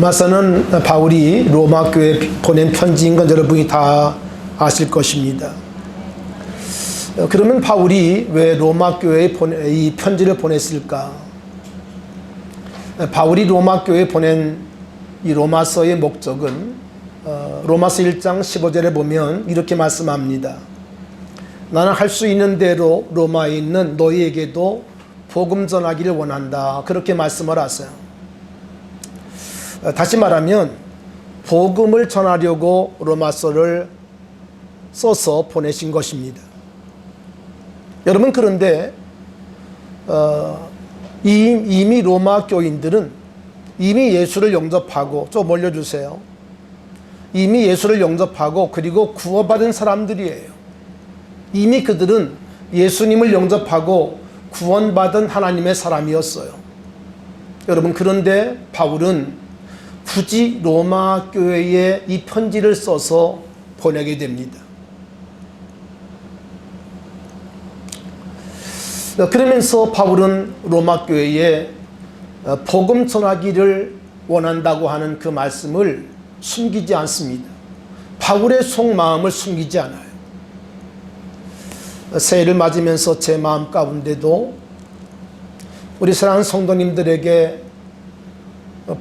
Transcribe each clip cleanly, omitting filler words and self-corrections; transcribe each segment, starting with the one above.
로마서는 바울이 로마 교회에 보낸 편지인 건 여러분이 다 아실 것입니다. 그러면 바울이 왜 로마 교회에 이 편지를 보냈을까? 바울이 로마 교회에 보낸 이 로마서의 목적은 로마서 1장 15절에 보면 이렇게 말씀합니다. 나는 할 수 있는 대로 로마에 있는 너희에게도 복음 전하기를 원한다. 그렇게 말씀을 하세요. 다시 말하면 복음을 전하려고 로마서를 써서 보내신 것입니다. 여러분, 그런데 이미 로마 교인들은 이미 예수를 영접하고, 좀 올려주세요. 이미 예수를 영접하고 그리고 구원받은 사람들이에요. 이미 그들은 예수님을 영접하고 구원받은 하나님의 사람이었어요. 여러분, 그런데 바울은 굳이 로마 교회에 이 편지를 써서 보내게 됩니다. 그러면서 바울은 로마 교회에 복음 전하기를 원한다고 하는 그 말씀을 숨기지 않습니다. 바울의 속마음을 숨기지 않아요. 새해를 맞으면서 제 마음 가운데도 우리 사랑하는 성도님들에게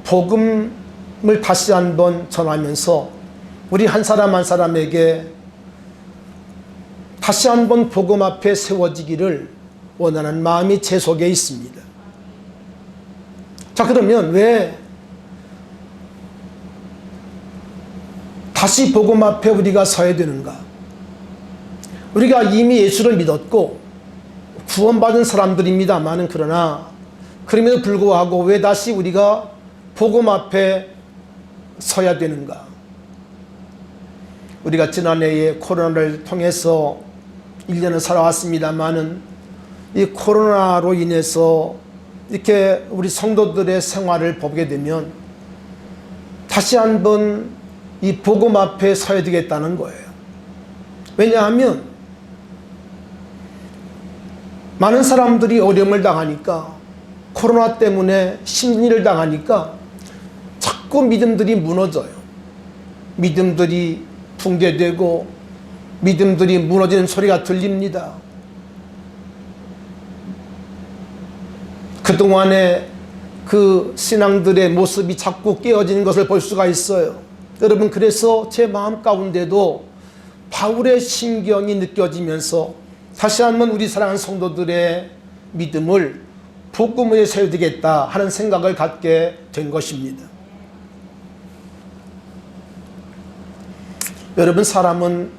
복음을 다시 한번 전하면서 우리 한 사람 한 사람에게 다시 한번 복음 앞에 세워지기를 원하는 마음이 제 속에 있습니다. 자, 그러면 왜 다시 복음 앞에 우리가 서야 되는가? 우리가 이미 예수를 믿었고 구원받은 사람들입니다만은, 그러나 그럼에도 불구하고 왜 다시 우리가 복음 앞에 서야 되는가? 우리가 지난해에 코로나를 통해서 1년을 살아왔습니다만은 이 코로나로 인해서 이렇게 우리 성도들의 생활을 보게 되면 다시 한번 이 복음 앞에 서야 되겠다는 거예요. 왜냐하면 많은 사람들이 어려움을 당하니까, 코로나 때문에 심리를 당하니까 자꾸 믿음들이 무너져요. 믿음들이 붕괴되고 믿음들이 무너지는 소리가 들립니다. 그동안에 그 신앙들의 모습이 자꾸 깨어지는 것을 볼 수가 있어요. 여러분, 그래서 제 마음 가운데도 바울의 심경이 느껴지면서 다시 한번 우리 사랑하는 성도들의 믿음을 복음에 세워야 되겠다 하는 생각을 갖게 된 것입니다. 여러분, 사람은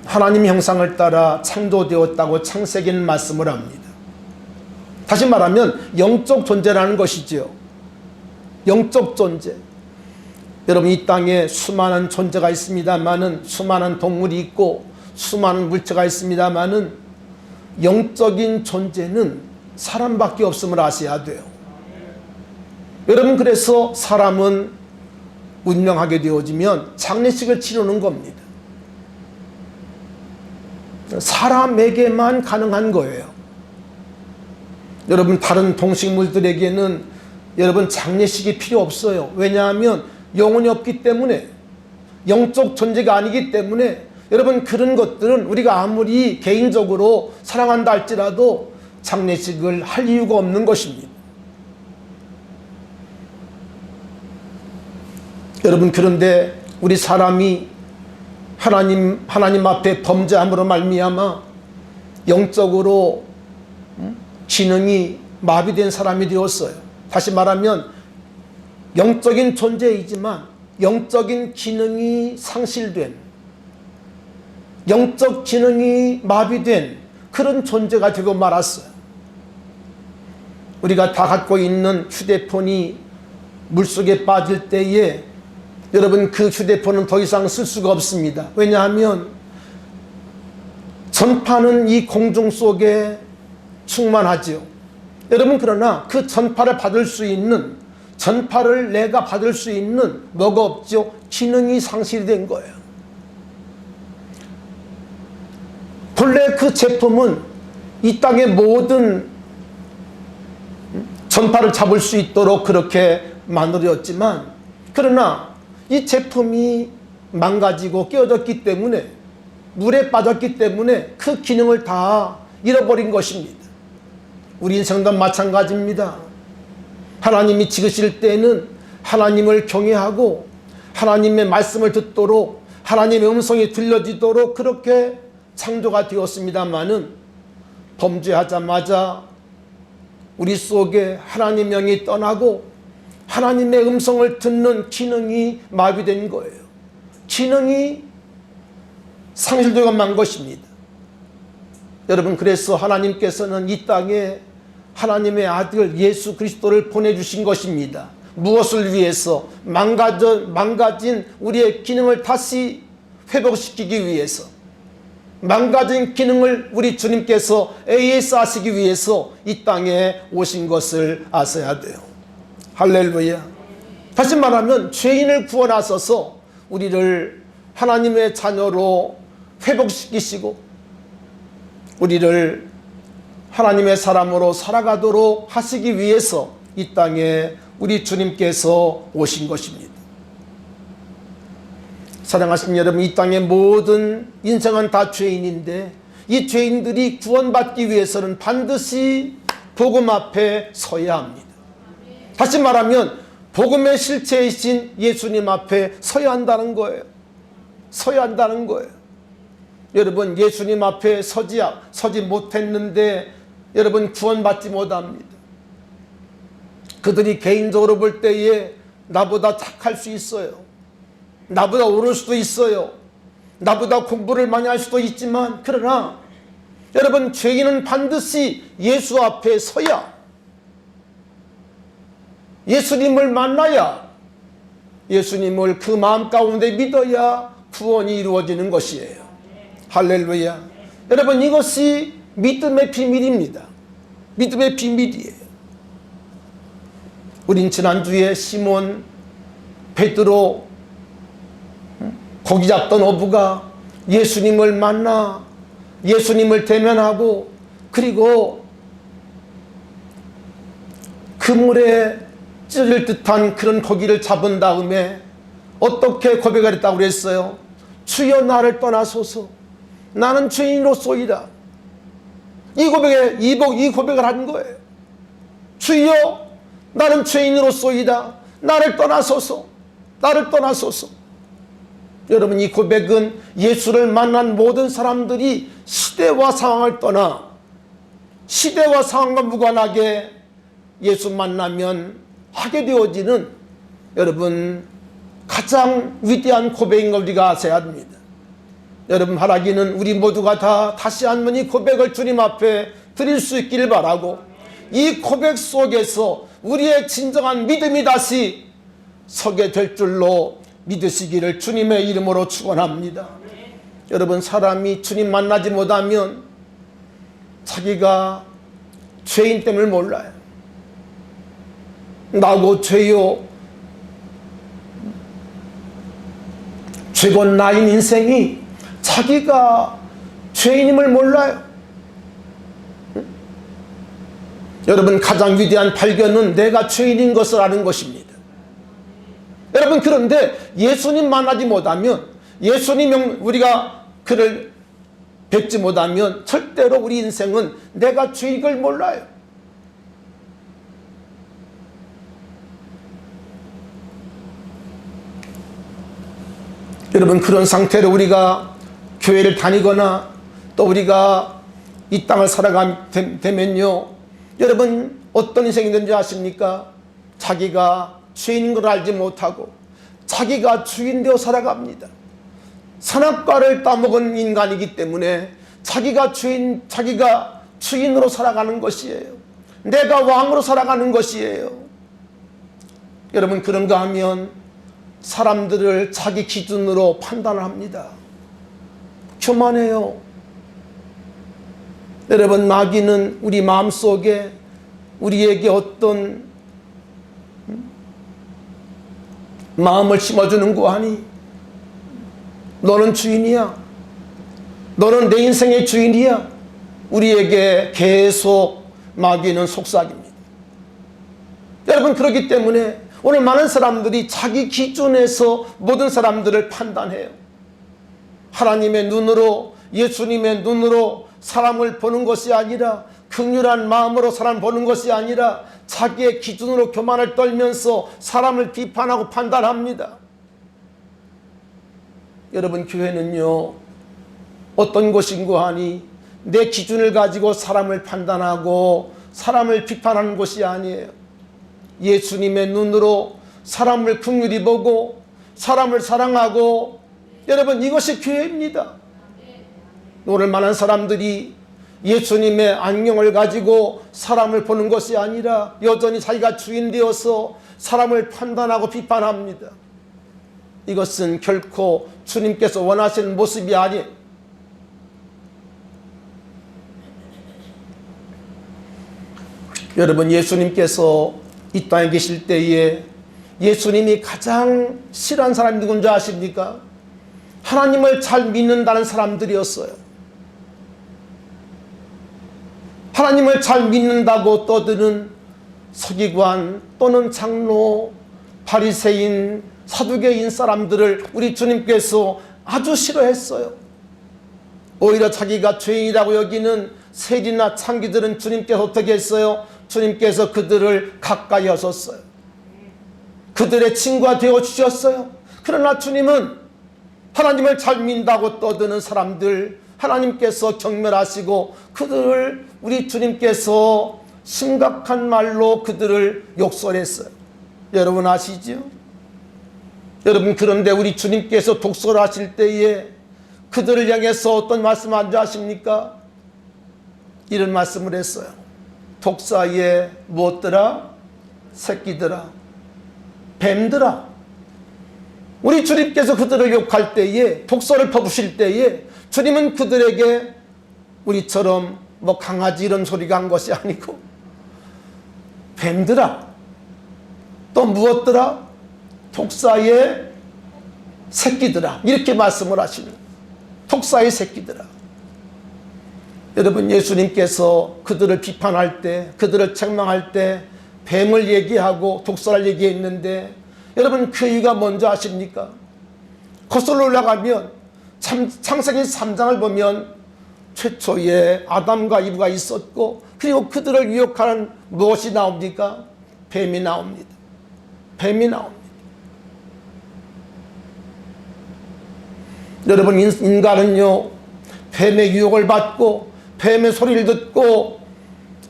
하나님 형상을 따라 창조되었다고 창세기는 말씀을 합니다. 다시 말하면 영적 존재라는 것이지요. 영적 존재. 여러분, 이 땅에 수많은 존재가 있습니다만은, 수많은 동물이 있고 수많은 물체가 있습니다만은, 영적인 존재는 사람밖에 없음을 아셔야 돼요. 여러분, 그래서 사람은 운명하게 되어지면 장례식을 치르는 겁니다. 사람에게만 가능한 거예요. 여러분, 다른 동식물들에게는 여러분 장례식이 필요 없어요. 왜냐하면 영혼이 없기 때문에, 영적 존재가 아니기 때문에. 여러분, 그런 것들은 우리가 아무리 개인적으로 사랑한다 할지라도 장례식을 할 이유가 없는 것입니다. 여러분, 그런데 우리 사람이 하나님 앞에 범죄함으로 말미암아 영적으로 지능이 마비된 사람이 되었어요. 다시 말하면 영적인 존재이지만 영적인 기능이 상실된, 영적 기능이 마비된 그런 존재가 되고 말았어요. 우리가 다 갖고 있는 휴대폰이 물속에 빠질 때에 여러분, 그 휴대폰은 더 이상 쓸 수가 없습니다. 왜냐하면 전파는 이 공중 속에 충만하지요. 여러분, 그러나 그 전파를 받을 수 있는, 전파를 내가 받을 수 있는 뭐가 없죠? 기능이 상실된 거예요. 본래 그 제품은 이 땅의 모든 전파를 잡을 수 있도록 그렇게 마누라였지만, 그러나 이 제품이 망가지고 깨어졌기 때문에, 물에 빠졌기 때문에 그 기능을 다 잃어버린 것입니다. 우리 인생도 마찬가지입니다. 하나님이 지으실 때는 하나님을 경외하고 하나님의 말씀을 듣도록, 하나님의 음성이 들려지도록 그렇게 창조가 되었습니다마는, 범죄하자마자 우리 속에 하나님의 영이 떠나고 하나님의 음성을 듣는 기능이 마비된 거예요. 기능이 상실되고 만 것입니다. 여러분, 그래서 하나님께서는 이 땅에 하나님의 아들 예수 그리스도를 보내주신 것입니다. 무엇을 위해서? 망가진 우리의 기능을 다시 회복시키기 위해서, 망가진 기능을 우리 주님께서 AS 하시기 위해서 이 땅에 오신 것을 아셔야 돼요. 할렐루야. 다시 말하면 죄인을 구원하셔서 우리를 하나님의 자녀로 회복시키시고 우리를 하나님의 사람으로 살아가도록 하시기 위해서 이 땅에 우리 주님께서 오신 것입니다. 사랑하신 여러분, 이 땅의 모든 인생은 다 죄인인데, 이 죄인들이 구원받기 위해서는 반드시 복음 앞에 서야 합니다. 다시 말하면 복음의 실체이신 예수님 앞에 서야 한다는 거예요. 서야 한다는 거예요. 여러분, 예수님 앞에 서지 못했는데 여러분 구원받지 못합니다. 그들이 개인적으로 볼 때에 나보다 착할 수 있어요. 나보다 옳을 수도 있어요. 나보다 공부를 많이 할 수도 있지만, 그러나 여러분, 죄인은 반드시 예수 앞에 서야, 예수님을 만나야, 예수님을 그 마음 가운데 믿어야 구원이 이루어지는 것이에요. 할렐루야. 여러분, 이것이 믿음의 비밀입니다. 믿음의 비밀이에요. 우린 지난주에 시몬 베드로, 고기 잡던 어부가 예수님을 만나 예수님을 대면하고, 그리고 그물에 찢어질 듯한 그런 고기를 잡은 다음에 어떻게 고백을 했다고 그랬어요? 주여, 나를 떠나소서, 나는 죄인으로소이다. 이 고백을 한 거예요. 주여, 나는 죄인으로소이다. 나를 떠나소서, 나를 떠나소서. 여러분, 이 고백은 예수를 만난 모든 사람들이 시대와 상황을 떠나, 시대와 상황과 무관하게 예수 만나면 하게 되어지는, 여러분, 가장 위대한 고백인 걸 우리가 아셔야 합니다. 여러분, 바라기는 우리 모두가 다 다시 한번 이 고백을 주님 앞에 드릴 수 있기를 바라고, 이 고백 속에서 우리의 진정한 믿음이 다시 서게 될 줄로 믿으시기를 주님의 이름으로 축원합니다. 여러분, 사람이 주님 만나지 못하면 자기가 죄인 됨을 몰라요. 나고 죄요, 죄건 나인 인생이 자기가 죄인임을 몰라요. 여러분, 가장 위대한 발견은 내가 죄인인 것을 아는 것입니다. 여러분, 그런데 예수님 만나지 못하면, 예수님 우리가 그를 뵙지 못하면 절대로 우리 인생은 내가 죄인 걸 몰라요. 여러분, 그런 상태로 우리가 교회를 다니거나 또 우리가 이 땅을 살아가면요, 여러분, 어떤 인생이 되는지 아십니까? 자기가 죄인인 걸 알지 못하고 자기가 주인 되어 살아갑니다. 선악과를 따먹은 인간이기 때문에 자기가 주인으로 살아가는 것이에요. 내가 왕으로 살아가는 것이에요. 여러분, 그런가 하면 사람들을 자기 기준으로 판단을 합니다. 교만해요. 여러분, 마귀는 우리 마음속에 우리에게 어떤 마음을 심어주는 거 아니? 너는 주인이야. 너는 내 인생의 주인이야. 우리에게 계속 마귀는 속삭입니다. 여러분, 그렇기 때문에 오늘 많은 사람들이 자기 기준에서 모든 사람들을 판단해요. 하나님의 눈으로, 예수님의 눈으로 사람을 보는 것이 아니라, 긍휼한 마음으로 사람을 보는 것이 아니라 자기의 기준으로 교만을 떨면서 사람을 비판하고 판단합니다. 여러분, 교회는요, 어떤 곳인고 하니 내 기준을 가지고 사람을 판단하고 사람을 비판하는 곳이 아니에요. 예수님의 눈으로 사람을 긍휼히 보고 사람을 사랑하고, 여러분, 이것이 교회입니다. 오늘 많은 사람들이 예수님의 안경을 가지고 사람을 보는 것이 아니라 여전히 자기가 주인 되어서 사람을 판단하고 비판합니다. 이것은 결코 주님께서 원하시는 모습이 아니에요. 여러분, 예수님께서 이 땅에 계실 때에 예수님이 가장 싫어하는 사람이 누군지 아십니까? 하나님을 잘 믿는다는 사람들이었어요. 하나님을 잘 믿는다고 떠드는 서기관 또는 장로, 바리새인, 사두개인 사람들을 우리 주님께서 아주 싫어했어요. 오히려 자기가 죄인이라고 여기는 세리나 창기들은 주님께서 어떻게 했어요? 주님께서 그들을 가까이 하셨어요. 그들의 친구가 되어주셨어요. 그러나 주님은 하나님을 잘 믿는다고 떠드는 사람들, 하나님께서 경멸하시고 그들을 우리 주님께서 심각한 말로 그들을 욕설했어요. 여러분 아시죠? 여러분, 그런데 우리 주님께서 독설하실 때에 그들을 향해서 어떤 말씀 안 하십니까? 이런 말씀을 했어요. 독사의 무엇더라? 새끼들아, 뱀들아. 우리 주님께서 그들을 욕할 때에, 독설을 퍼부실 때에 주님은 그들에게 우리처럼 뭐 강아지 이런 소리가 한 것이 아니고 뱀들아, 또 무엇더라? 독사의 새끼들아, 이렇게 말씀을 하시는, 독사의 새끼들아. 여러분, 예수님께서 그들을 비판할 때, 그들을 책망할 때 뱀을 얘기하고 독사를 얘기했는데, 여러분, 그 이유가 뭔지 아십니까? 거슬러 올라가면 창세기 3장을 보면 최초에 아담과 이브가 있었고, 그리고 그들을 유혹하는 무엇이 나옵니까? 뱀이 나옵니다. 뱀이 나옵니다. 여러분, 인간은요, 뱀의 유혹을 받고 뱀의 소리를 듣고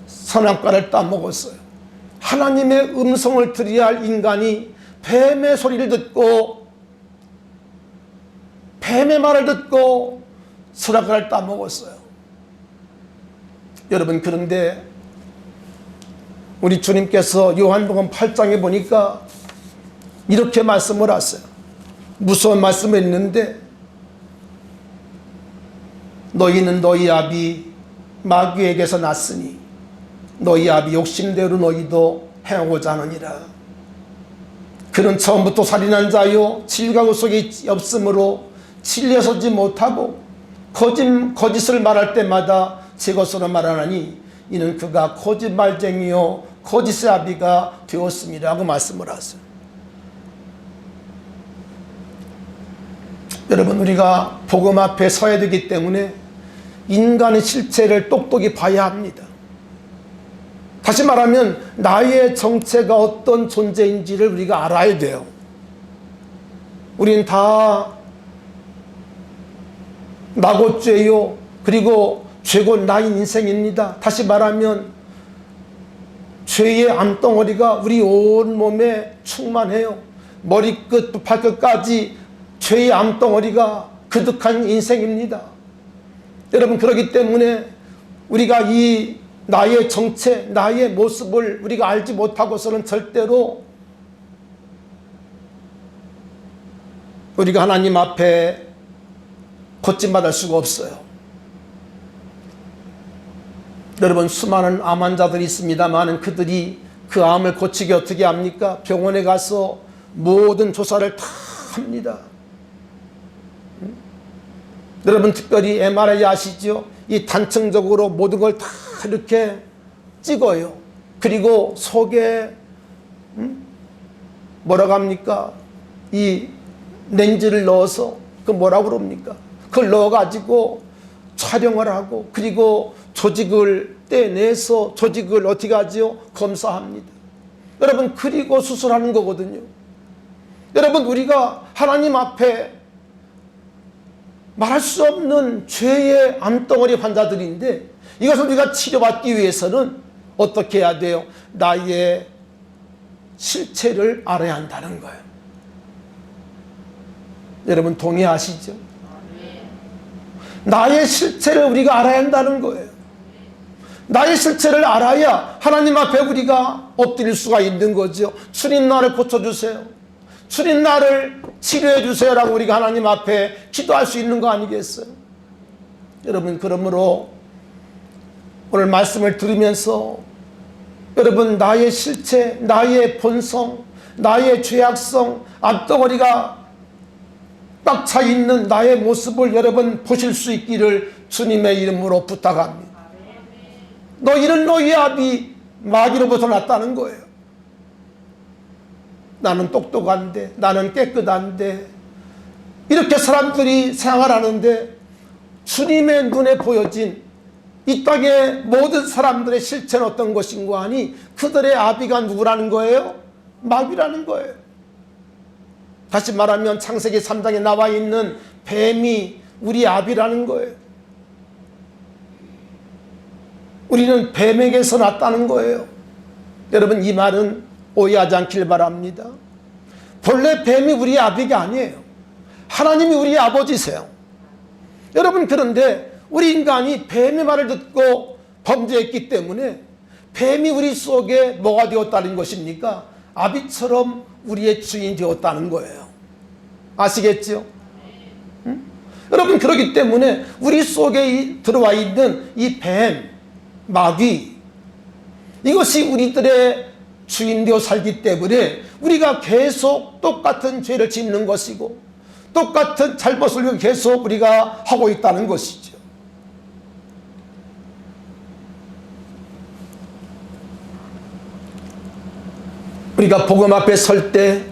선악과를 따먹었어요. 하나님의 음성을 들어야 할 인간이 뱀의 소리를 듣고 뱀의 말을 듣고 선악과를 따먹었어요. 여러분, 그런데 우리 주님께서 요한복음 8장에 보니까 이렇게 말씀을 하세요. 무서운 말씀을 했는데, 너희는 너희 아비 마귀에게서 났으니 너희 아비 욕심대로 너희도 행하고자 하느니라. 그는 처음부터 살인한 자요 진리가 속에 없으므로 진리에 서지 못하고 거짓을 말할 때마다 제 것으로 말하나니 이는 그가 거짓말쟁이요 거짓의 아비가 되었습니다 하고 말씀을 하세요. 여러분, 우리가 복음 앞에 서야 되기 때문에 인간의 실체를 똑똑히 봐야 합니다. 다시 말하면 나의 정체가 어떤 존재인지를 우리가 알아야 돼요. 우린 다 나고 죄요, 그리고 죄고 나인 인생입니다. 다시 말하면 죄의 암덩어리가 우리 온 몸에 충만해요. 머리끝 발끝까지 죄의 암덩어리가 그득한 인생입니다. 여러분, 그렇기 때문에 우리가 이 나의 정체, 나의 모습을 우리가 알지 못하고서는 절대로 우리가 하나님 앞에 고침받을 수가 없어요. 여러분, 수많은 암 환자들이 있습니다만 그들이 그 암을 고치기 어떻게 합니까? 병원에 가서 모든 조사를 다 합니다. 여러분, 특별히 MRI 아시죠? 이 단층적으로 모든 걸 다 이렇게 찍어요. 그리고 속에 뭐라고 합니까? 이 렌즈를 넣어서 그 뭐라고 그럽니까? 그걸 넣어가지고 촬영을 하고 그리고 조직을 떼내서 조직을 어떻게 하죠? 검사합니다. 여러분, 그리고 수술하는 거거든요. 여러분, 우리가 하나님 앞에 말할 수 없는 죄의 암덩어리 환자들인데 이것을 우리가 치료받기 위해서는 어떻게 해야 돼요? 나의 실체를 알아야 한다는 거예요. 여러분, 동의하시죠? 나의 실체를 우리가 알아야 한다는 거예요. 나의 실체를 알아야 하나님 앞에 우리가 엎드릴 수가 있는 거죠. 주님, 나를 고쳐주세요. 주님, 나를 치료해 주세요라고 우리가 하나님 앞에 기도할 수 있는 거 아니겠어요? 여러분, 그러므로 오늘 말씀을 들으면서 여러분, 나의 실체, 나의 본성, 나의 죄악성, 앞덩어리가 꽉 차 있는 나의 모습을 여러분 보실 수 있기를 주님의 이름으로 부탁합니다. 너희는 너희 아비 마귀로부터 났다는 거예요. 나는 똑똑한데, 나는 깨끗한데, 이렇게 사람들이 생활하는데 주님의 눈에 보여진 이 땅의 모든 사람들의 실체는 어떤 것인가 하니 그들의 아비가 누구라는 거예요? 마귀라는 거예요. 다시 말하면 창세기 3장에 나와 있는 뱀이 우리 아비라는 거예요. 우리는 뱀에게서 났다는 거예요. 여러분, 이 말은 오해하지 않길 바랍니다. 본래 뱀이 우리 아비가 아니에요. 하나님이 우리 아버지세요. 여러분, 그런데 우리 인간이 뱀의 말을 듣고 범죄했기 때문에 뱀이 우리 속에 뭐가 되었다는 것입니까? 아비처럼 우리의 주인이 되었다는 거예요. 아시겠죠? 응? 여러분, 그렇기 때문에 우리 속에 들어와 있는 이 뱀, 마귀, 이것이 우리들의 주인 되어 살기 때문에 우리가 계속 똑같은 죄를 짓는 것이고 똑같은 잘못을 계속 우리가 하고 있다는 것이죠. 우리가 복음 앞에 설 때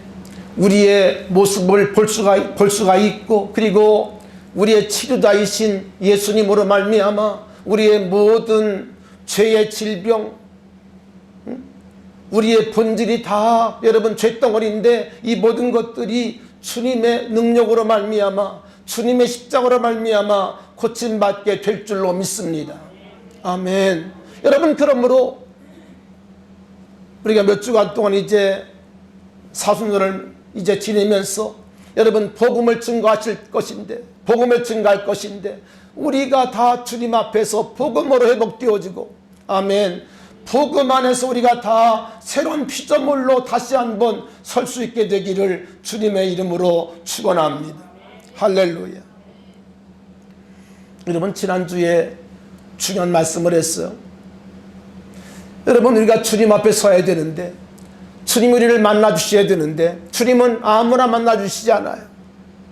우리의 모습을 볼 수가 있고 그리고 우리의 치료자이신 예수님으로 말미암아 우리의 모든 죄의 질병, 우리의 본질이 다 여러분 죄덩어리인데 이 모든 것들이 주님의 능력으로 말미암아 주님의 십자가로 말미암아 고침받게 될 줄로 믿습니다. 아멘. 여러분, 그러므로 우리가 몇 주간 동안 이제 사순절을 이제 지내면서 여러분 복음을 증거하실 것인데 복음을 증거할 것인데 우리가 다 주님 앞에서 복음으로 회복되어지고 아멘. 복음 안에서 우리가 다 새로운 피조물로 다시 한번 설 수 있게 되기를 주님의 이름으로 축원합니다. 할렐루야. 여러분, 지난주에 중요한 말씀을 했어요. 여러분, 우리가 주님 앞에 서야 되는데 주님 우리를 만나 주셔야 되는데 주님은 아무나 만나 주시지 않아요.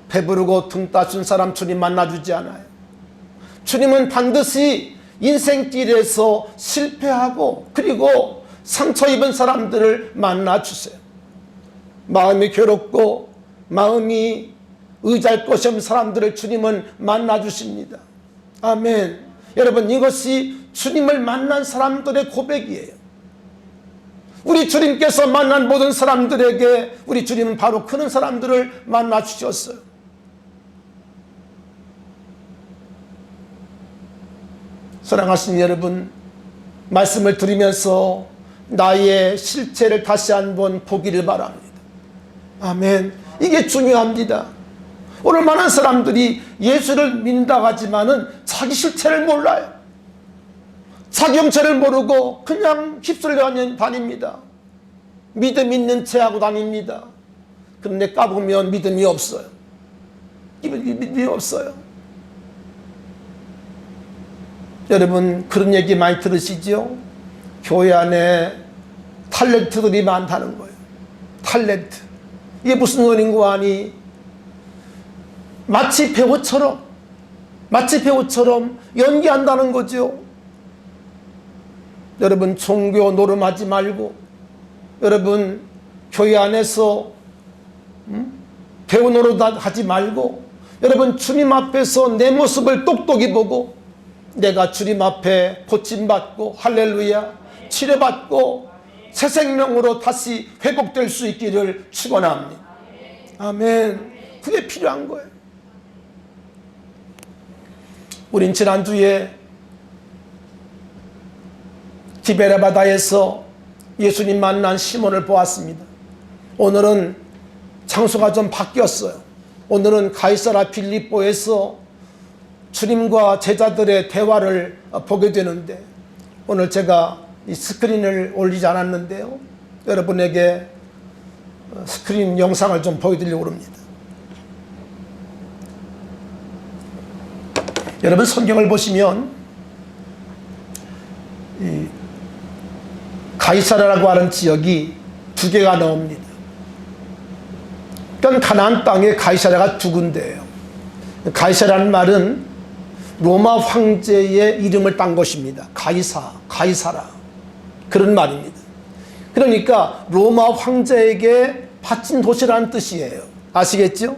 배부르고 등 따순 사람 주님 만나 주지 않아요. 주님은 반드시 인생길에서 실패하고 그리고 상처 입은 사람들을 만나 주세요. 마음이 괴롭고 마음이 의지할 것이 없는 사람들을 주님은 만나 주십니다. 아멘. 여러분, 이것이 주님을 만난 사람들의 고백이에요. 우리 주님께서 만난 모든 사람들에게 우리 주님은 바로 그런 사람들을 만나 주셨어요. 사랑하시는 여러분, 말씀을 들으면서 나의 실체를 다시 한번 보기를 바랍니다. 아멘. 이게 중요합니다. 오늘 많은 사람들이 예수를 믿는다고 하지만은 자기 실체를 몰라요. 자기 형체를 모르고 그냥 휩쓸려 다닙니다. 믿음 있는 체 하고 다닙니다. 그런데 까보면 믿음이 없어요. 믿음이 없어요. 여러분, 그런 얘기 많이 들으시죠? 교회 안에 탤런트들이 많다는 거예요. 탤런트. 이게 무슨 소린가 하니 마치 배우처럼 연기한다는 거죠. 여러분, 종교 노름하지 말고 여러분, 교회 안에서 배우 노릇 하지 말고 여러분 주님 앞에서 내 모습을 똑똑히 보고 내가 주님 앞에 고침받고 할렐루야 치료받고 새 생명으로 다시 회복될 수 있기를 축원합니다. 아멘. 그게 필요한 거예요. 우린 지난주에 디베레 바다에서 예수님 만난 시몬을 보았습니다. 오늘은 장소가 좀 바뀌었어요. 오늘은 가이사라 빌립보에서 주님과 제자들의 대화를 보게 되는데 오늘 제가 이 스크린을 올리지 않았는데요. 여러분에게 스크린 영상을 좀 보여드리려고 합니다. 여러분 성경을 보시면 이 가이사라라고 하는 지역이 두 개가 나옵니다. 그러니까 가나안 땅에 가이사라가 두 군데예요. 가이사라는 말은 로마 황제의 이름을 딴 것입니다. 가이사라 그런 말입니다. 그러니까 로마 황제에게 바친 도시라는 뜻이에요. 아시겠죠?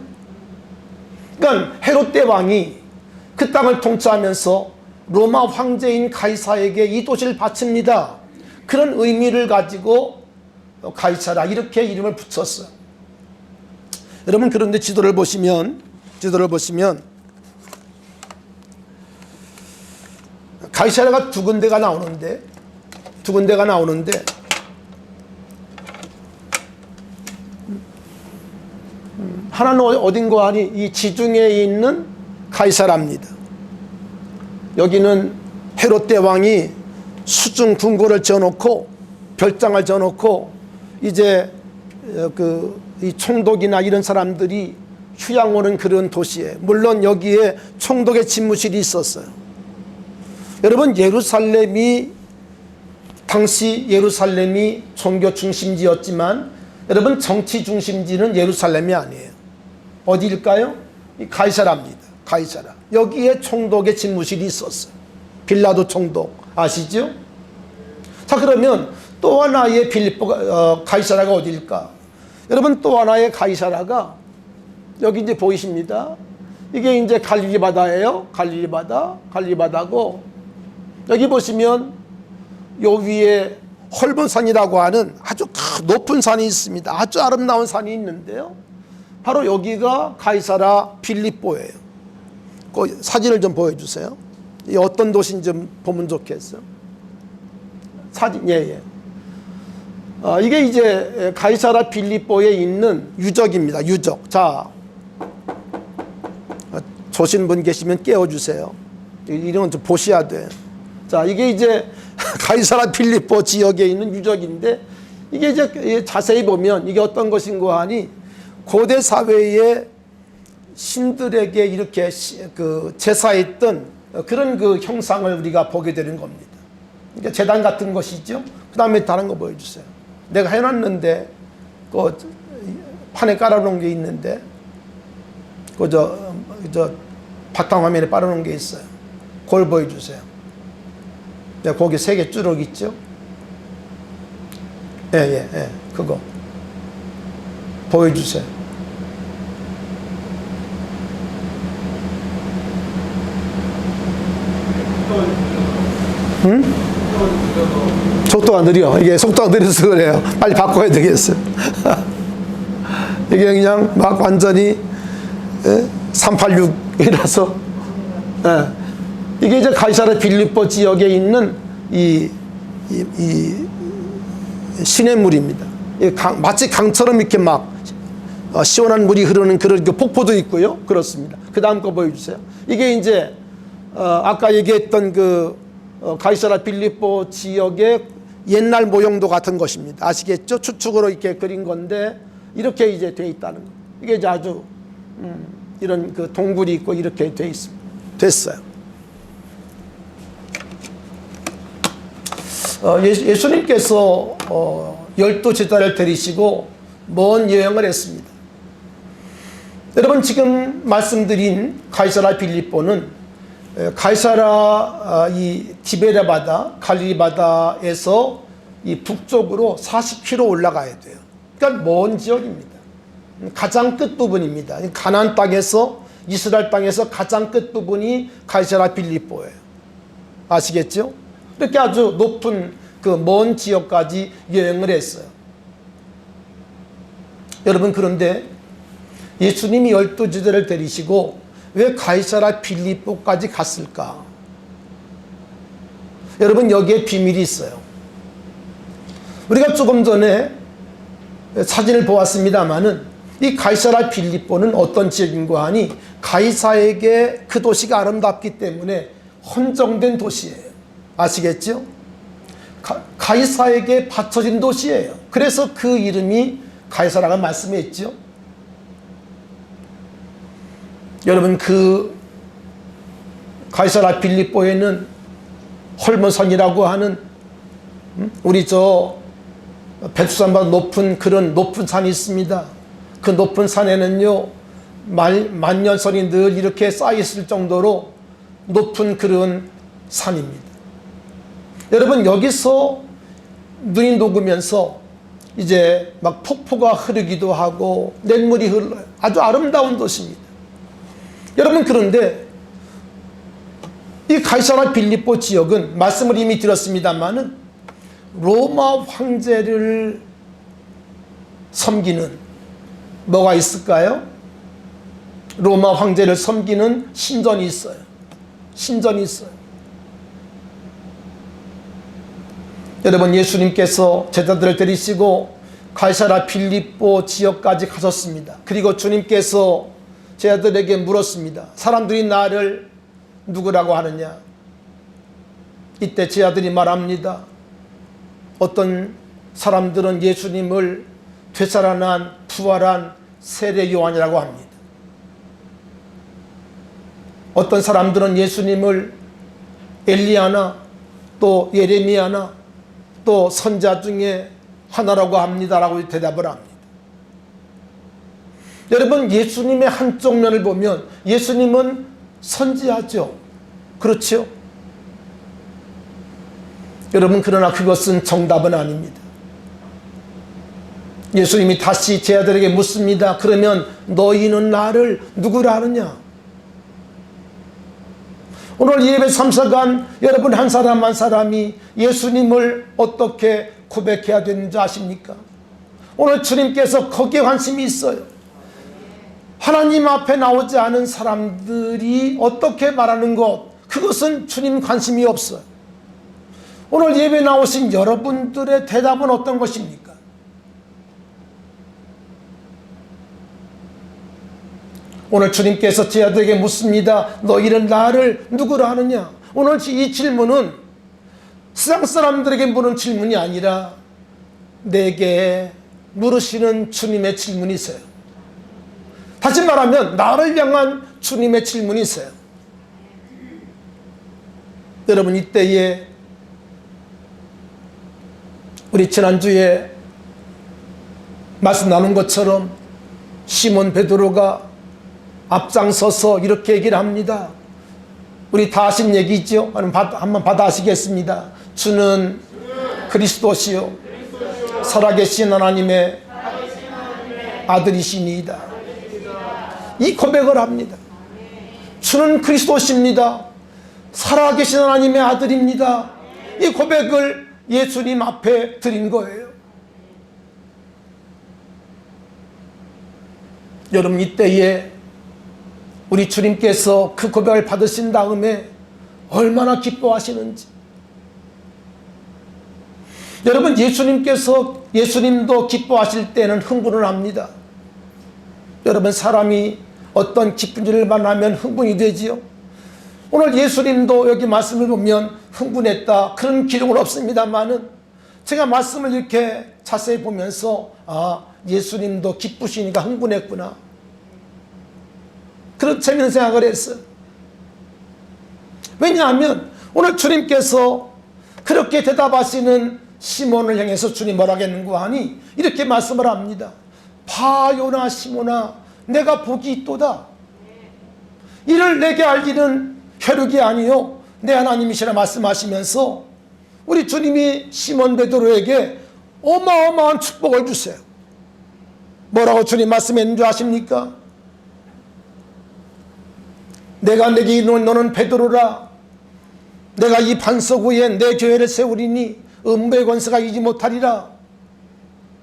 그러니까 헤롯 대왕이 그 땅을 통치하면서 로마 황제인 가이사에게 이 도시를 바칩니다. 그런 의미를 가지고 가이사라 이렇게 이름을 붙였어요. 여러분 그런데 지도를 보시면 가이사라가 두 군데가 나오는데 하나는 어딘가 하니 이 지중해에 있는 가이사라입니다. 여기는 헤롯 대왕이 수중 궁궐을 지어놓고 별장을 지어놓고 이제 이 총독이나 이런 사람들이 휴양 오는 그런 도시에 물론 여기에 총독의 집무실이 있었어요. 여러분 당시 예루살렘이 종교 중심지였지만 여러분 정치 중심지는 예루살렘이 아니에요. 어디일까요? 가이사라입니다. 가이사라. 여기에 총독의 집무실이 있었어요. 빌라도 총독 아시죠? 자 그러면 또 하나의 가이사라가 어디일까? 여러분 또 하나의 가이사라가 여기 이제 보이십니다. 이게 이제 갈릴리 바다예요. 갈릴리 바다고 여기 보시면 요 위에 헐본산이라고 하는 아주 높은 산이 있습니다. 아주 아름다운 산이 있는데요. 바로 여기가 가이사라 빌립보예요. 그 사진을 좀 보여주세요. 이 어떤 도시인지 좀 보면 좋겠어요. 사진 예. 이게 이제 가이사라 빌립보에 있는 유적입니다. 유적. 자, 조신 분 계시면 깨워주세요. 이런 건 좀 보셔야 돼요. 자, 이게 이제 가이사라 빌립보 지역에 있는 유적인데 이게 이제 자세히 보면 이게 어떤 것인가 하니 고대 사회의 신들에게 이렇게 제사했던 그런 그 형상을 우리가 보게 되는 겁니다. 그러니까 제단 같은 것이죠. 그 다음에 다른 거 보여주세요. 내가 해놨는데 그 판에 깔아놓은 게 있는데 저 바탕화면에 깔아놓은 게 있어요. 그걸 보여주세요. 거기 3개 주럭 있죠? 예. 그거 보여주세요. 응? 속도가 느려. 이게 속도가 느려서 그래요. 빨리 바꿔야 되겠어요. 이게 그냥 막 완전히 386이라서 이게 이제 가이사라 빌립보 지역에 있는 이 시냇물입니다. 마치 강처럼 이렇게 막 시원한 물이 흐르는 그런 폭포도 있고요. 그렇습니다. 그 다음 거 보여주세요. 이게 이제 아까 얘기했던 가이사라 빌립보 지역의 옛날 모형도 같은 것입니다. 아시겠죠? 추측으로 이렇게 그린 건데 이렇게 이제 돼 있다는 거. 이게 이제 아주 이런 동굴이 있고 이렇게 돼 있습니다. 됐어요. 예수님께서 12제자를 데리시고 먼 여행을 했습니다. 여러분 지금 말씀드린 가이사라 빌립보는 가이사라 이 디베레 바다, 갈릴리 바다에서 이 북쪽으로 40km 올라가야 돼요. 그러니까 먼 지역입니다. 가장 끝부분입니다. 가나안 땅에서, 이스라엘 땅에서 가장 끝부분이 가이사랴 빌립보예요. 아시겠죠? 이렇게 아주 높은 그 먼 지역까지 여행을 했어요. 여러분, 그런데 예수님이 12제자를 데리시고 왜 가이사랴 빌립보까지 갔을까? 여러분, 여기에 비밀이 있어요. 우리가 조금 전에 사진을 보았습니다마는 이 가이사랴 빌립보는 어떤 지역인가 하니 가이사에게 그 도시가 아름답기 때문에 헌정된 도시예요. 아시겠죠? 가이사에게 바쳐진 도시예요. 그래서 그 이름이 가이사라가 말씀했죠. 여러분, 그 가이사랴 빌립보에는 헐몬산이라고 하는 우리 백두산보다 높은 그런 높은 산이 있습니다. 그 높은 산에는요 만년설이 늘 이렇게 쌓여있을 정도로 높은 그런 산입니다. 여러분, 여기서 눈이 녹으면서 이제 막 폭포가 흐르기도 하고 냇물이 흘러요. 아주 아름다운 도시입니다. 여러분, 그런데 이 가이사랴 빌립보 지역은 말씀을 이미 드렸습니다마는 로마 황제를 섬기는 뭐가 있을까요? 로마 황제를 섬기는 신전이 있어요. 신전이 있어요. 여러분, 예수님께서 제자들을 데리시고 가이사랴 빌립보 지역까지 가셨습니다. 그리고 주님께서 제자들에게 물었습니다. 사람들이 나를 누구라고 하느냐? 이때 제자들이 말합니다. 어떤 사람들은 예수님을 되살아난 부활한 세례 요한이라고 합니다. 어떤 사람들은 예수님을 엘리야나 또 예레미야나 또 선자 중에 하나라고 합니다라고 대답을 합니다. 여러분, 예수님의 한쪽 면을 보면 예수님은 선지자죠. 그렇죠? 여러분, 그러나 그것은 정답은 아닙니다. 예수님이 다시 제자들에게 묻습니다. 그러면 너희는 나를 누구라 하느냐? 오늘 예배 참석한 여러분 한 사람 한 사람이 예수님을 어떻게 고백해야 되는지 아십니까? 오늘 주님께서 거기에 관심이 있어요. 하나님 앞에 나오지 않은 사람들이 어떻게 말하는 것, 그것은 주님 관심이 없어요. 오늘 예배 나오신 여러분들의 대답은 어떤 것입니까? 오늘 주님께서 제자들에게 묻습니다. 너희는 나를 누구라 하느냐? 오늘 이 질문은 세상 사람들에게 물은 질문이 아니라 내게 물으시는 주님의 질문이세요. 다시 말하면 나를 향한 주님의 질문이세요. 여러분, 이때에 우리 지난주에 말씀 나눈 것처럼 시몬 베드로가 앞장서서 이렇게 얘기를 합니다. 우리 다 아신 얘기죠? 한번 받아 하시겠습니다. 주는 그리스도시요 살아계신 하나님의 아들이시니이다. 이 고백을 합니다. 주는 그리스도십니다. 살아계신 하나님의 아들입니다. 이 고백을 예수님 앞에 드린 거예요. 여러분, 이때에 우리 주님께서 그 고백을 받으신 다음에 얼마나 기뻐하시는지. 여러분, 예수님도 기뻐하실 때는 흥분을 합니다. 여러분, 사람이 어떤 기쁜 일을 만나면 흥분이 되지요. 오늘 예수님도 여기 말씀을 보면 흥분했다, 그런 기록은 없습니다만은 제가 말씀을 이렇게 자세히 보면서 예수님도 기쁘시니까 흥분했구나, 그런 재미있는 생각을 했어요. 왜냐하면 오늘 주님께서 그렇게 대답하시는 시몬을 향해서 주님 뭐라고 했는가 하니 이렇게 말씀을 합니다. 바요나 시몬아, 내가 복이 있도다. 이를 내게 알기는 혈육이 아니요 내 하나님이시라 말씀하시면서 우리 주님이 시몬 베드로에게 어마어마한 축복을 주세요. 뭐라고 주님 말씀했는 줄 아십니까? 내가 내게 이르노니 너는 베드로라. 내가 이 반석 위에 내 교회를 세우리니 음부의 권세가 이기지 못하리라.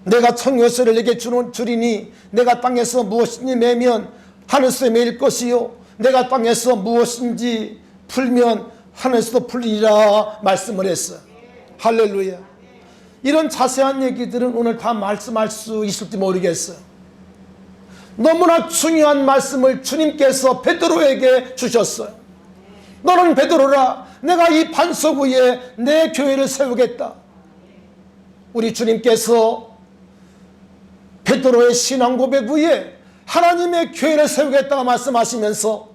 내가 청요소를 내게 주리니 내가 땅에서 무엇인지 매면 하늘에서 매일 것이요 내가 땅에서 무엇인지 풀면 하늘에서도 풀리리라 말씀을 했어요. 할렐루야. 이런 자세한 얘기들은 오늘 다 말씀할 수 있을지 모르겠어요. 너무나 중요한 말씀을 주님께서 베드로에게 주셨어요. 너는 베드로라. 내가 이 반석 위에 내 교회를 세우겠다. 우리 주님께서 베드로의 신앙 고백 위에 하나님의 교회를 세우겠다고 말씀하시면서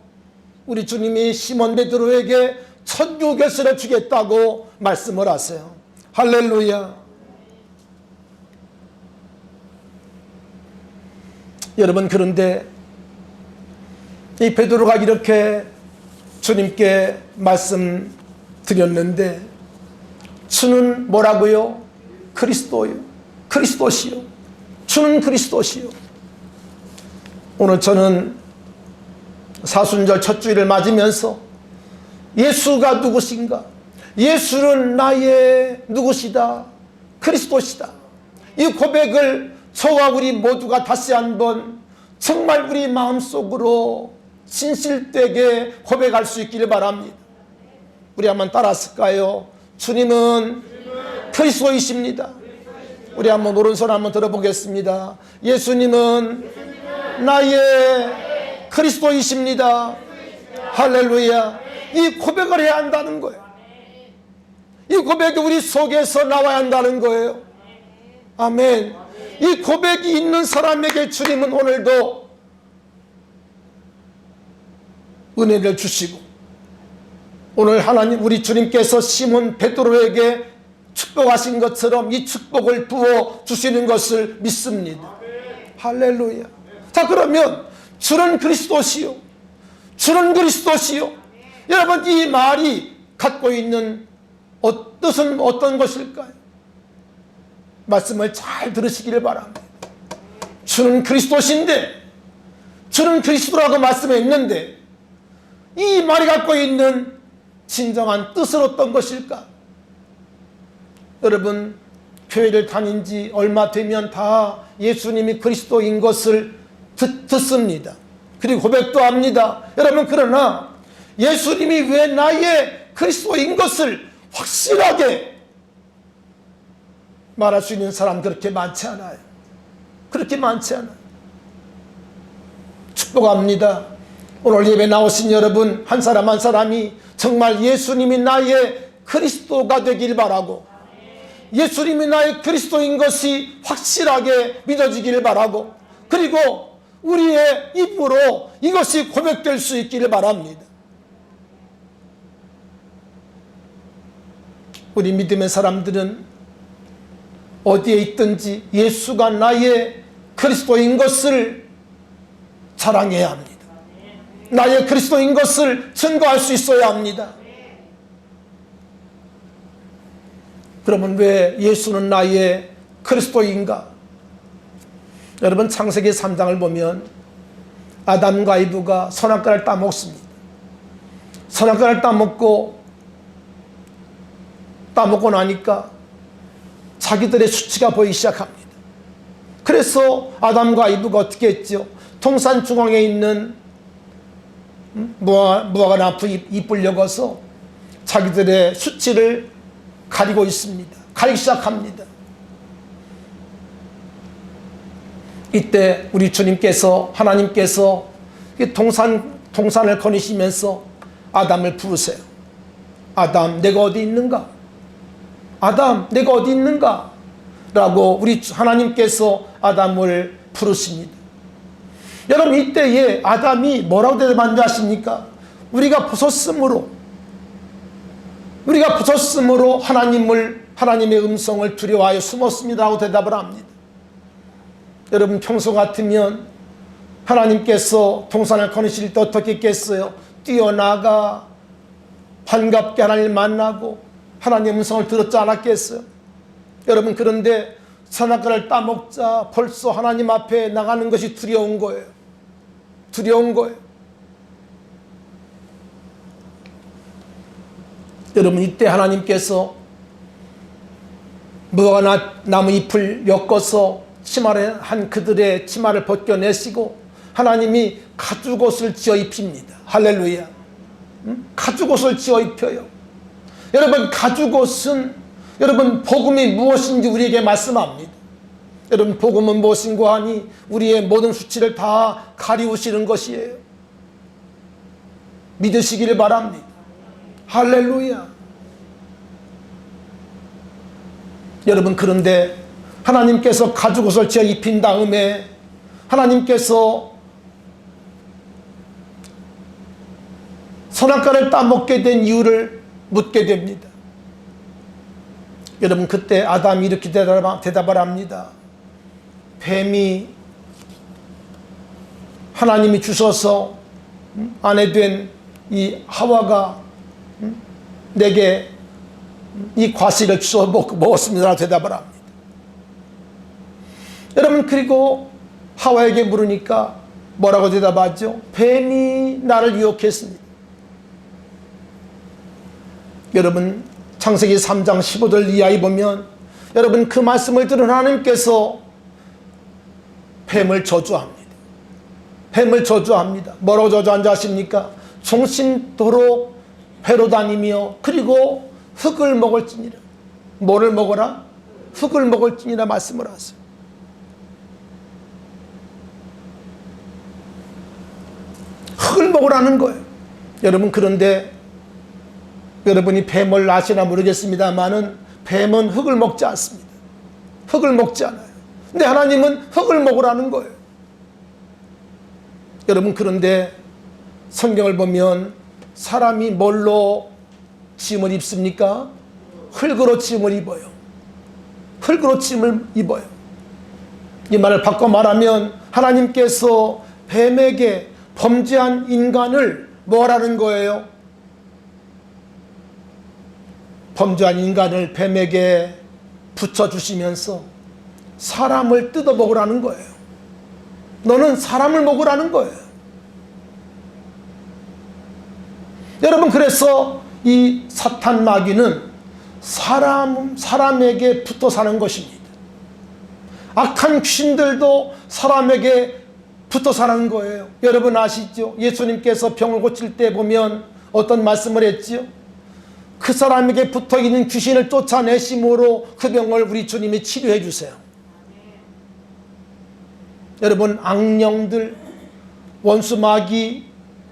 우리 주님이 시몬 베드로에게 천국 열쇠를 주겠다고 말씀을 하세요. 할렐루야. 여러분, 그런데 이 베드로가 이렇게 주님께 말씀드렸는데 주는 뭐라고요? 그리스도요. 그리스도시요. 주는 그리스도시요. 오늘 저는 사순절 첫 주일을 맞으면서 예수가 누구신가? 예수는 나의 누구시다? 그리스도시다. 이 고백을 저와 우리 모두가 다시 한번 정말 우리 마음속으로 진실되게 고백할 수 있기를 바랍니다. 우리 한번 따라했을까요? 주님은 그리스도이십니다. 우리 한번 오른손 한번 들어보겠습니다. 예수님은 나의 그리스도이십니다. 할렐루야. 이 고백을 해야 한다는 거예요. 이 고백이 우리 속에서 나와야 한다는 거예요. 아멘. 이 고백이 있는 사람에게 주님은 오늘도 은혜를 주시고 오늘 하나님 우리 주님께서 시몬 베드로에게 축복하신 것처럼 이 축복을 부어 주시는 것을 믿습니다. 할렐루야. 자, 그러면 주는 그리스도시요. 주는 그리스도시요. 여러분, 이 말이 갖고 있는 뜻은 어떤 것일까요? 말씀을 잘 들으시기를 바랍니다. 주는 그리스도신데, 주는 그리스도라고 말씀했는데 이 말이 갖고 있는 진정한 뜻은 어떤 것일까? 여러분, 교회를 다닌 지 얼마 되면 다 예수님이 그리스도인 것을 듣습니다. 그리고 고백도 합니다. 여러분, 그러나 예수님이 왜 나의 그리스도인 것을 확실하게 말할 수 있는 사람 그렇게 많지 않아요. 그렇게 많지 않아요. 축복합니다. 오늘 예배 나오신 여러분 한 사람 한 사람이 정말 예수님이 나의 그리스도가 되길 바라고, 예수님이 나의 그리스도인 것이 확실하게 믿어지기를 바라고, 그리고 우리의 입으로 이것이 고백될 수 있기를 바랍니다. 우리 믿음의 사람들은 어디에 있든지 예수가 나의 그리스도인 것을 자랑해야 합니다. 나의 그리스도인 것을 증거할 수 있어야 합니다. 그러면 왜 예수는 나의 그리스도인가? 여러분, 창세기 3장을 보면 아담과 이브가 선악과를 따먹습니다. 선악과를 따먹고 나니까 자기들의 수치가 보이기 시작합니다. 그래서 아담과 이브가 어떻게 했죠? 동산 중앙에 있는 무화과 나무 잎을 엮어서 자기들의 수치를 가리고 있습니다. 가리기 시작합니다. 이때 우리 주님께서, 하나님께서 동산을 거니시면서 아담을 부르세요. 아담, 내가 어디 있는가? 아담, 내가 어디 있는가? 라고 우리 하나님께서 아담을 부르십니다. 여러분, 이때에 아담이 뭐라고 대답하는지 아십니까? 우리가 벗었으므로 하나님의 음성을 두려워하여 숨었습니다 하고 대답을 합니다. 여러분, 평소 같으면 하나님께서 동산을 거니실 때 어떻게 했겠어요? 뛰어나가 반갑게 하나님을 만나고 하나님의 음성을 들었지 않았겠어요? 여러분, 그런데 선악과를 따먹자 벌써 하나님 앞에 나가는 것이 두려운 거예요. 두려운 거예요. 여러분, 이때 하나님께서 무화과 나무 잎을 엮어서 치마를 한 그들의 치마를 벗겨내시고 하나님이 가죽옷을 지어 입힙니다. 할렐루야. 가죽옷을 지어 입혀요. 여러분, 가죽옷은 여러분 복음이 무엇인지 우리에게 말씀합니다. 여러분, 복음은 무엇인가 하니 우리의 모든 수치를 다 가리우시는 것이에요. 믿으시기를 바랍니다. 할렐루야. 여러분, 그런데 하나님께서 가죽옷을 지어 입힌 다음에 하나님께서 선악과를 따먹게 된 이유를 묻게 됩니다. 여러분, 그때 아담이 이렇게 대답을 합니다. 뱀이 하나님이 주셔서 아내 된 이 하와가 내게 이 과실을 주워 먹었습니다. 대답을 합니다. 여러분, 그리고 하와에게 물으니까 뭐라고 대답하죠? 뱀이 나를 유혹했습니다. 여러분, 창세기 3장 15절 이하에 보면 여러분 그 말씀을 들은 하나님께서 뱀을 저주합니다. 뱀을 저주합니다. 뭐라고 저주한지 아십니까? 종신토록 배로 다니며 그리고 흙을 먹을지니라. 뭐를 먹어라? 흙을 먹을지니라 말씀을 하세요. 흙을 먹으라는 거예요. 여러분, 그런데 여러분이 뱀을 아시나 모르겠습니다만은 뱀은 흙을 먹지 않습니다. 흙을 먹지 않아요. 근데 하나님은 흙을 먹으라는 거예요. 여러분, 그런데 성경을 보면 사람이 뭘로 짐을 입습니까? 흙으로 짐을 입어요. 흙으로 짐을 입어요. 이 말을 바꿔 말하면 하나님께서 뱀에게 범죄한 인간을 뭐라는 거예요? 범죄한 인간을 뱀에게 붙여주시면서 사람을 뜯어먹으라는 거예요. 너는 사람을 먹으라는 거예요. 여러분, 그래서 이 사탄 마귀는 사람에게 붙어 사는 것입니다. 악한 귀신들도 사람에게 붙어 사는 거예요. 여러분 아시죠? 예수님께서 병을 고칠 때 보면 어떤 말씀을 했지요? 그 사람에게 붙어 있는 귀신을 쫓아내심으로 그 병을 우리 주님이 치료해 주세요. 여러분, 악령들, 원수 마귀,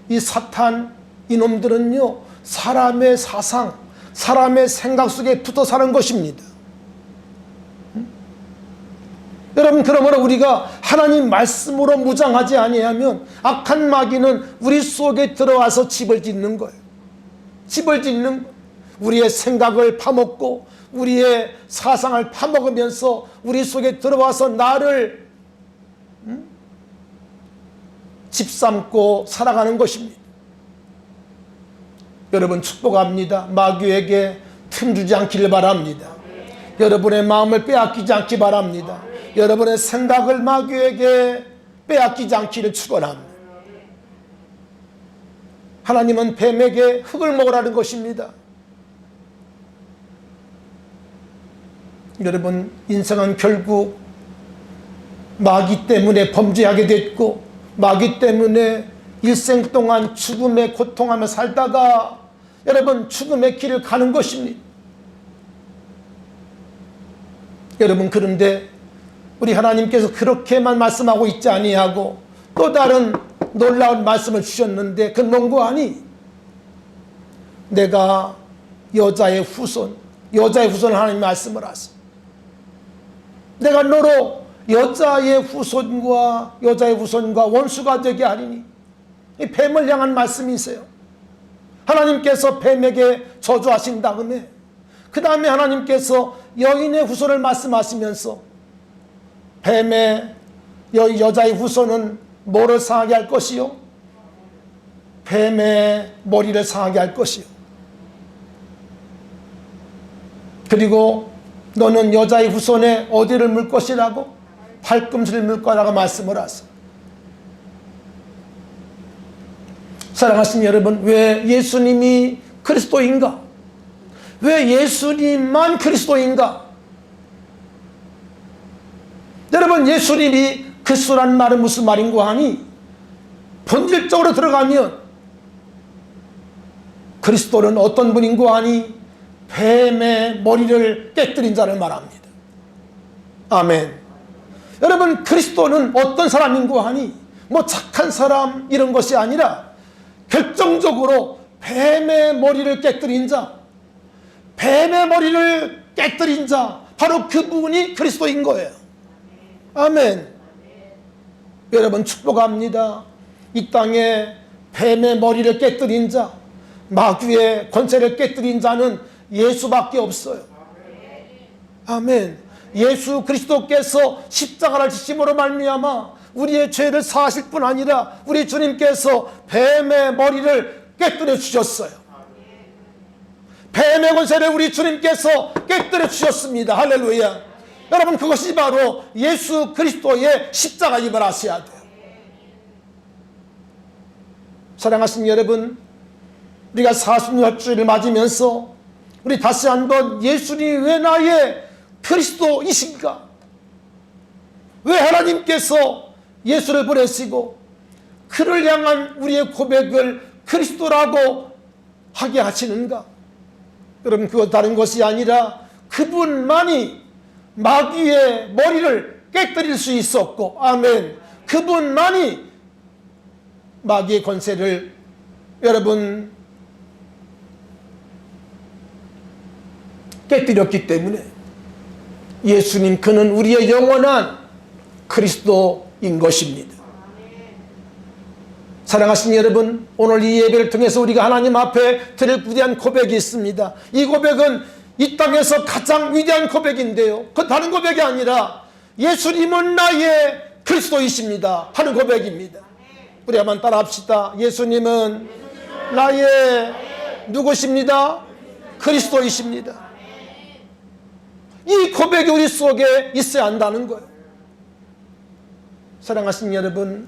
이 사탄, 이놈들은요 사람의 사상, 사람의 생각 속에 붙어 사는 것입니다. 여러분, 그러므로 우리가 하나님 말씀으로 무장하지 아니하면 악한 마귀는 우리 속에 들어와서 집을 짓는 거예요. 집을 짓는 거예요. 우리의 생각을 파먹고 우리의 사상을 파먹으면서 우리 속에 들어와서 나를 집삼고 살아가는 것입니다. 여러분, 축복합니다. 마귀에게 틈주지 않기를 바랍니다. 여러분의 마음을 빼앗기지 않기 바랍니다. 여러분의 생각을 마귀에게 빼앗기지 않기를 축원합니다. 하나님은 뱀에게 흙을 먹으라는 것입니다. 여러분, 인생은 결국 마귀 때문에 범죄하게 됐고 마귀 때문에 일생 동안 죽음의 고통하며 살다가 여러분 죽음의 길을 가는 것입니다. 여러분, 그런데 우리 하나님께서 그렇게만 말씀하고 있지 아니하고 또 다른 놀라운 말씀을 주셨는데 그 뭔고 하니 내가 여자의 후손 하나님 말씀을 하세요. 내가 너로 여자의 후손과 원수가 되게 하리니, 이 뱀을 향한 말씀이세요. 하나님께서 뱀에게 저주하신 다음에 그 다음에 하나님께서 여인의 후손을 말씀하시면서 뱀의 여자의 후손은 뭐를 상하게 할 것이요? 뱀의 머리를 상하게 할 것이요. 그리고 너는 여자의 후손에 어디를 물 것이라고? 발꿈치를 물 거라고 말씀을 하세요. 사랑하신 여러분, 왜 예수님이 그리스도인가? 왜 예수님만 그리스도인가? 여러분, 예수님이 그리스도라는 말은 무슨 말인고 하니, 본질적으로 들어가면 그리스도는 어떤 분인고 하니 뱀의 머리를 깨뜨린 자를 말합니다. 아멘. 여러분, 그리스도는 어떤 사람인고 하니 뭐 착한 사람 이런 것이 아니라 결정적으로 뱀의 머리를 깨뜨린 자, 뱀의 머리를 깨뜨린 자, 바로 그분이 그리스도인 거예요. 아멘. 여러분, 축복합니다. 이 땅에 뱀의 머리를 깨뜨린 자, 마귀의 권세를 깨뜨린 자는 예수밖에 없어요. 아멘. 예수 그리스도께서 십자가를 지심으로 말미암아 우리의 죄를 사하실 뿐 아니라 우리 주님께서 뱀의 머리를 깨뜨려 주셨어요. 뱀의 권세를 우리 주님께서 깨뜨려 주셨습니다. 할렐루야. 여러분, 그것이 바로 예수 그리스도의 십자가임을 아셔야 돼요. 사랑하신 여러분, 우리가 40주일을 맞으면서 우리 다시 한번 예수님이 왜 나의 그리스도이신가? 왜 하나님께서 예수를 보내시고 그를 향한 우리의 고백을 그리스도라고 하게 하시는가? 여러분, 그거 다른 것이 아니라 그분만이 마귀의 머리를 깨뜨릴 수 있었고, 아멘. 그분만이 마귀의 권세를 여러분 깨뜨렸기 때문에 예수님, 그는 우리의 영원한 그리스도인 것입니다. 사랑하신 여러분, 오늘 이 예배를 통해서 우리가 하나님 앞에 드릴 위대한 고백이 있습니다. 이 고백은 이 땅에서 가장 위대한 고백인데요, 그 다른 고백이 아니라 예수님은 나의 그리스도이십니다 하는 고백입니다. 우리 한번 따라 합시다. 예수님은 나의 누구십니다? 그리스도이십니다. 이 고백이 우리 속에 있어야 한다는 거예요. 사랑하신 여러분,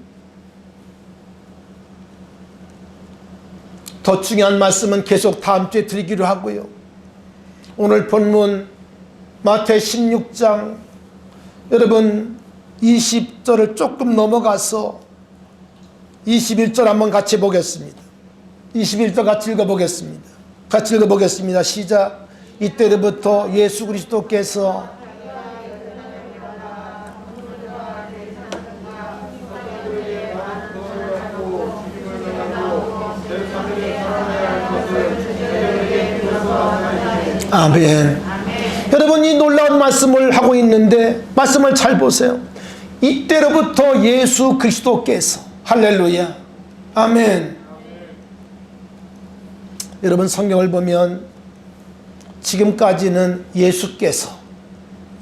더 중요한 말씀은 계속 다음 주에 드리기로 하고요. 오늘 본문 마태 16장 여러분 20절을 조금 넘어가서 21절 한번 같이 보겠습니다. 21절 같이 읽어보겠습니다. 같이 읽어보겠습니다. 시작. 이때로부터 예수 그리스도께서 아멘. 여러분, 이 놀라운 말씀을 하고 있는데 말씀을 잘 보세요. 이때로부터 예수 그리스도께서, 할렐루야, 아멘. 여러분, 성경을 보면 지금까지는 예수께서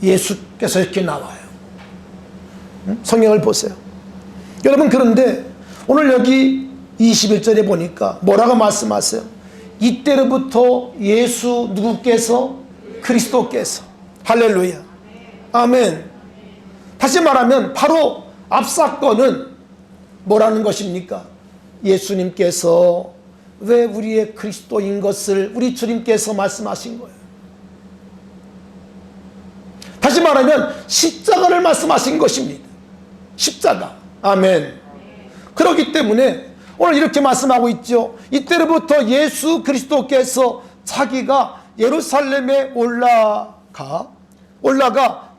이렇게 나와요. 성경을 보세요. 여러분, 그런데 오늘 여기 21절에 보니까 뭐라고 말씀하세요? 이때로부터 예수 누구께서? 그리스도께서. 할렐루야, 아멘. 다시 말하면 바로 앞 사건은 뭐라는 것입니까? 예수님께서 왜 우리의 그리스도인 것을 우리 주님께서 말씀하신 거예요. 다시 말하면 십자가를 말씀하신 것입니다. 십자가. 아멘. 그렇기 때문에 오늘 이렇게 말씀하고 있죠. 이때로부터 예수 그리스도께서 자기가 예루살렘에 올라가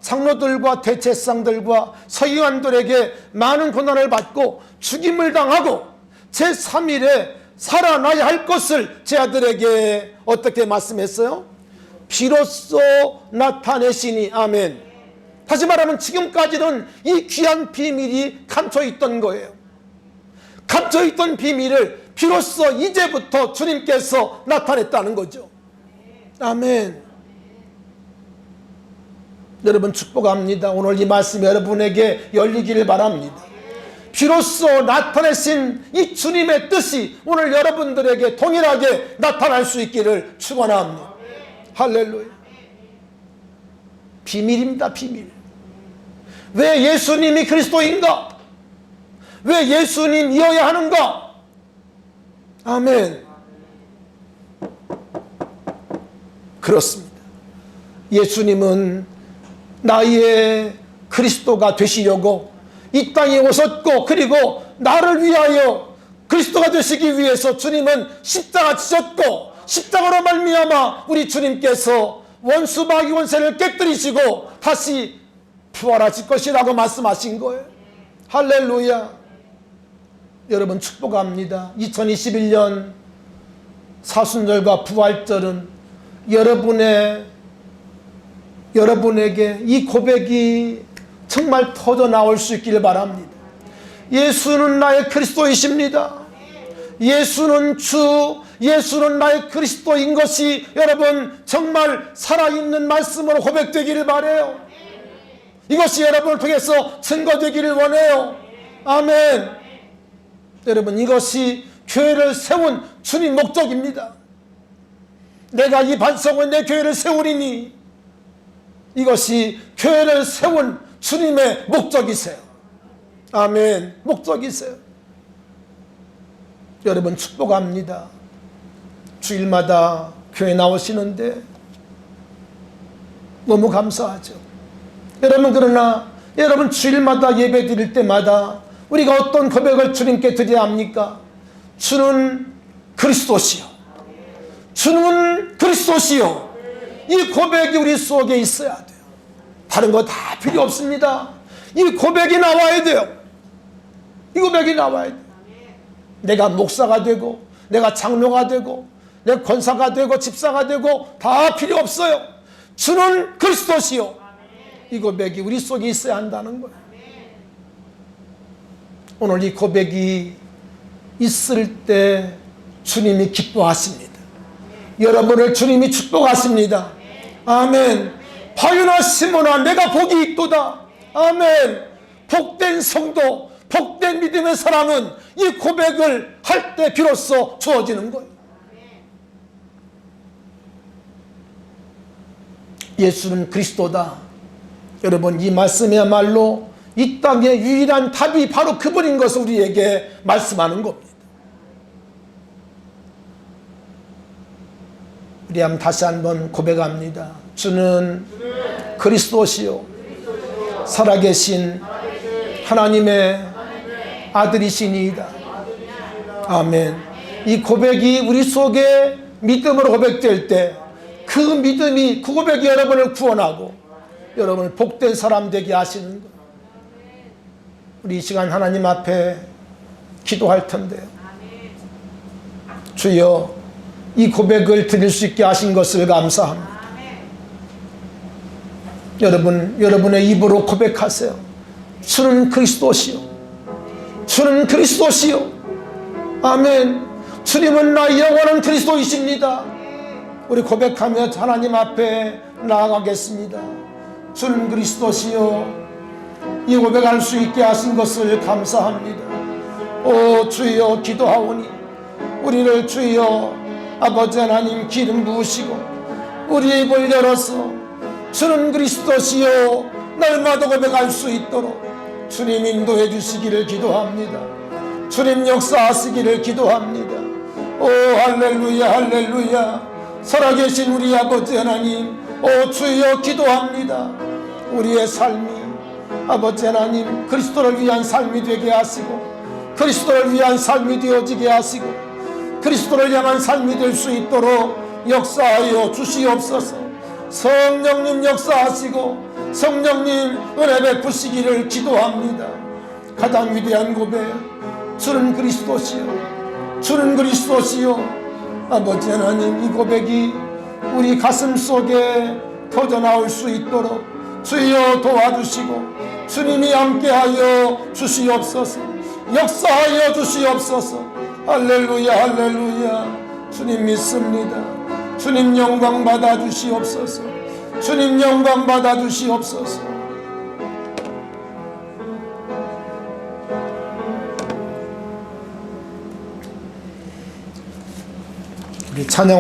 장로들과 대제사장들과 서기관들에게 많은 고난을 받고 죽임을 당하고 제3일에 살아나야 할 것을 제 아들에게 어떻게 말씀했어요? 비로소 나타내시니. 아멘. 다시 말하면 지금까지는 이 귀한 비밀이 감춰있던 거예요. 감춰있던 비밀을 비로소 이제부터 주님께서 나타냈다는 거죠. 아멘. 여러분, 축복합니다. 오늘 이 말씀이 여러분에게 열리기를 바랍니다. 비로소 나타내신 이 주님의 뜻이 오늘 여러분들에게 동일하게 나타날 수 있기를 축원합니다. 할렐루야. 비밀입니다. 비밀. 왜 예수님이 그리스도인가? 왜 예수님이어야 하는가? 아멘. 그렇습니다. 예수님은 나의 그리스도가 되시려고 이 땅에 오셨고, 그리고 나를 위하여 그리스도가 되시기 위해서 주님은 십자가 지셨고, 십자가로 말미암아 우리 주님께서 원수 마귀 원세를 깨뜨리시고 다시 부활하실 것이라고 말씀하신 거예요. 할렐루야. 여러분 축복합니다. 2021년 사순절과 부활절은 여러분에게 이 고백이 정말 터져 나올 수 있기를 바랍니다. 예수는 나의 그리스도이십니다. 예수는 주, 예수는 나의 그리스도인 것이 여러분 정말 살아있는 말씀으로 고백되기를 바라요. 이것이 여러분을 통해서 증거되기를 원해요. 아멘. 여러분 이것이 교회를 세운 주님 목적입니다. 내가 이 반석을 내 교회를 세우리니, 이것이 교회를 세운 주님의 목적이세요. 아멘. 목적이세요. 여러분 축복합니다. 주일마다 교회 나오시는데 너무 감사하죠. 여러분 그러나 여러분 주일마다 예배 드릴 때마다 우리가 어떤 고백을 주님께 드려야 합니까? 주는 그리스도시요, 주는 그리스도시요. 이 고백이 우리 속에 있어야 돼요. 다른 거 다 필요 없습니다. 이 고백이 나와야 돼요. 이 고백이 나와야 돼요. 내가 목사가 되고, 내가 장로가 되고, 내가 권사가 되고, 집사가 되고 다 필요 없어요. 주는 그리스도시요. 이 고백이 우리 속에 있어야 한다는 거예요. 오늘 이 고백이 있을 때 주님이 기뻐하십니다. 여러분을 주님이 축복하십니다. 아멘. 바유나 시몬아 내가 복이 있도다. 아멘. 복된 성도, 복된 믿음의 사람은 이 고백을 할 때 비로소 주어지는 거예요. 예수는 그리스도다. 여러분 이 말씀이야말로 이 땅의 유일한 답이 바로 그분인 것을 우리에게 말씀하는 겁니다. 우리 한번 다시 한번 고백합니다. 주는 그리스도시요 살아계신 하나님의 아들이시니이다. 아멘. 이 고백이 우리 속에 믿음으로 고백될 때 그 믿음이, 그 고백이 여러분을 구원하고 여러분을 복된 사람 되게 하시는 것. 우리 이 시간 하나님 앞에 기도할 텐데요. 주여 이 고백을 드릴 수 있게 하신 것을 감사합니다. 여러분의 입으로 고백하세요. 주는 그리스도시요, 주는 그리스도시요. 아멘. 주님은 나의 영원한 그리스도이십니다. 우리 고백하며 하나님 앞에 나아가겠습니다. 주는 그리스도시요, 이 고백할 수 있게 하신 것을 감사합니다. 오 주여 기도하오니 우리를 주여 아버지 하나님 기름 부으시고 우리의 입을 열어서 주는 그리스도시요 날마다 고백할 수 있도록 주님 인도해 주시기를 기도합니다. 주님 역사하시기를 기도합니다. 오 할렐루야 할렐루야. 살아계신 우리 아버지 하나님, 오 주여 기도합니다. 우리의 삶이 아버지 하나님 그리스도를 위한 삶이 되게 하시고, 그리스도를 위한 삶이 되어지게 하시고, 그리스도를 향한 삶이 될 수 있도록 역사하여 주시옵소서. 성령님 역사하시고 성령님 은혜 베푸시기를 기도합니다. 가장 위대한 고백, 주는 그리스도시요, 주는 그리스도시요. 아버지 하나님 이 고백이 우리 가슴 속에 터져나올 수 있도록 주여 도와주시고 주님이 함께하여 주시옵소서. 역사하여 주시옵소서. 할렐루야 할렐루야. 주님 믿습니다. 주님 영광 받아 주시옵소서. 주님 영광 받아 주시옵소서. 우리 찬양